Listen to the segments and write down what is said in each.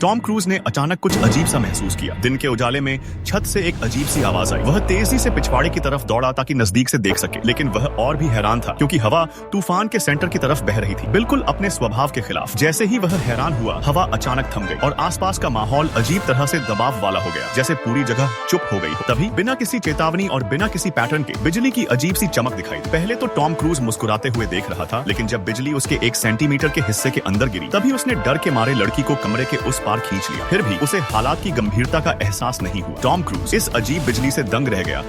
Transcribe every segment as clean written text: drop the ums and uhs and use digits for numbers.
Tom cruise ने अचानक कुछ अजीब सा महसूस किया। दिन के उजाले में छत से एक अजीब सी आवाज आई। वह तेजी से पिछवाड़े की तरफ दौड़ा ताकि नजदीक से देख सके, लेकिन वह और भी हैरान था क्योंकि हवा तूफान के सेंटर की तरफ बह रही थी, बिल्कुल अपने स्वभाव के खिलाफ। जैसे ही वह हैरान हुआ, हवा अचानक थम गई और आसपास का माहौल अजीब तरह से दबाव वाला हो गया, जैसे पूरी जगह चुप हो गई हो। तभी बिना किसी चेतावनी और बिना किसी पैटर्न के बिजली की अजीब सी चमक दिखाई दी। पहले तो टॉम क्रूज मुस्कुराते हुए देख रहा था, लेकिन जब बिजली उसके 1 सेंटीमीटर के हिस्से के अंदर गिरी, तभी उसने डर के मारे लड़की को कमरे के उस पार खींच लिया। फिर भी उसे हालात की गंभीरता का एहसास नहीं हुआ। टॉम क्रूज इस अजीब बिजली से दंग रह गया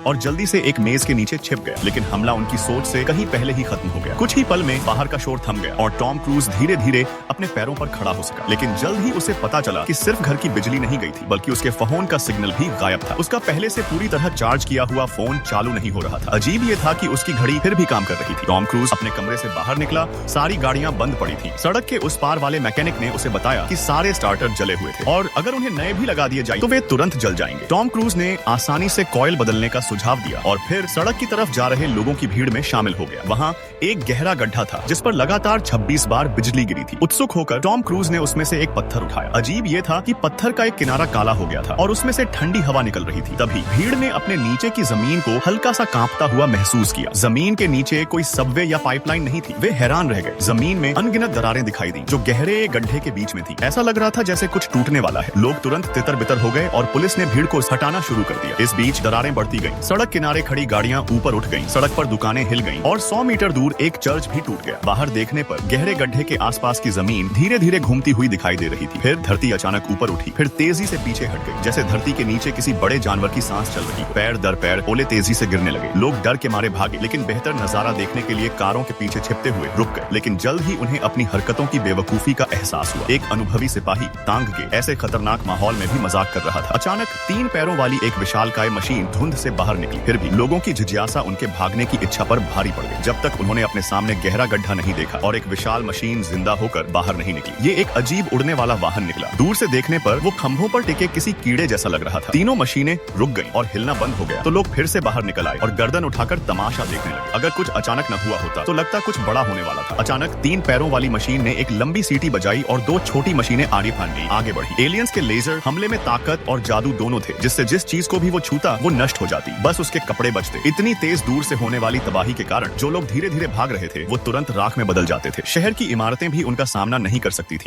और जल्दी से एक मेज के नीचे छिप गया, लेकिन हमला उनकी सोच से कहीं पहले ही खत्म हो गया। कुछ ही पल में बाहर का शोर थम गया और टॉम क्रूज धीरे धीरे अपने पैरों पर खड़ा हो सका। लेकिन जल्द ही उसे पता चला कि सिर्फ घर की बिजली नहीं गई थी, बल्कि उसके फोन का सिग्नल भी गायब था। उसका पहले से पूरी तरह चार्ज किया हुआ फोन चालू नहीं हो रहा था। अजीब ये था कि उसकी घड़ी फिर भी काम कर रही थी। टॉम क्रूज अपने कमरे से बाहर निकला। सारी गाड़ियां बंद पड़ी थी। सड़क के उस पार वाले मैकेनिक ने उसे बताया कि सारे स्टार्टर जले हुए थे और अगर उन्हें नए भी लगा दिए जाए तो वे तुरंत जल जाएंगे। टॉम क्रूज ने आसानी से कॉइल बदलने का सुझाव दिया और फिर सड़क की तरफ जा रहे लोगों की भीड़ में शामिल हो गया। वहाँ एक गहरा गड्ढा था जिस पर लगातार 26 बार बिजली गिरी थी। उत्सुक होकर टॉम क्रूज ने उसमें से एक पत्थर उठाया। अजीब ये था कि पत्थर का एक किनारा काला हो गया था और उसमें से ठंडी हवा निकल रही थी। तभी भीड़ ने अपने नीचे की जमीन को हल्का सा कांपता हुआ महसूस किया। जमीन के नीचे कोई सबवे या पाइपलाइन नहीं थी। वे हैरान रह गए। जमीन में अनगिनत दरारें दिखाई दी जो गहरे गड्ढे के बीच में थी। ऐसा लग रहा था जैसे कुछ टूटने वाला है। लोग तुरंत तितर बितर हो गए और पुलिस ने भीड़ को हटाना शुरू कर दिया। इस बीच दरारें बढ़ती गईं। सड़क किनारे खड़ी गाड़ियां ऊपर उठ गईं। सड़क पर दुकानें हिल गईं और 100 मीटर दूर एक चर्च भी टूट गया। बाहर देखने पर गहरे गड्ढे के आसपास की जमीन धीरे धीरे घूमती हुई दिखाई दे रही थी। फिर धरती अचानक ऊपर उठी, फिर तेजी से पीछे हट गई, जैसे धरती के नीचे किसी बड़े जानवर की सांस चल रही। पैर दर पैर ओले तेजी से गिरने लगे। लोग डर के मारे भागे, लेकिन बेहतर नजारा देखने के लिए कारों के पीछे छिपते हुए रुक गए। लेकिन जल्द ही उन्हें अपनी हरकतों की बेवकूफी का एहसास हुआ। एक अनुभवी सिपाही तांग के ऐसे खतरनाक माहौल में भी मजाक कर रहा था। अचानक 3 पैरों वाली एक विशालकाय मशीन धुंध से बाहर निकली। फिर भी लोगों की जिज्ञासा उनके भागने की इच्छा पर भारी पड़ गई, जब तक उन्होंने अपने सामने गहरा गड्ढा नहीं देखा और एक विशाल मशीन जिंदा होकर बाहर नहीं निकली। ये एक अजीब उड़ने वाला वाहन निकला। दूर से देखने पर वो खंभों पर टिके किसी कीड़े जैसा लग रहा था। तीनों मशीनें रुक गईं और हिलना बंद हो गया तो लोग फिर से बाहर निकल आए और गर्दन उठाकर तमाशा देखने लगे। अगर कुछ अचानक न हुआ होता तो लगता कुछ बड़ा होने वाला था। अचानक 3 पैरों वाली मशीन ने एक लंबी सीटी बजाई और 2 छोटी मशीनें आगे बढ़ी। एलियंस के लेजर हमले में ताकत और जादू दोनों थे, जिससे जिस चीज को भी वो छूता वो नष्ट हो जाती, बस उसके कपड़े बचते। इतनी तेज दूर से होने वाली तबाही के कारण जो लोग धीरे धीरे भाग रहे थे वो तुरंत राख में बदल जाते थे। शहर की इमारतें भी उनका सामना नहीं कर सकती थी।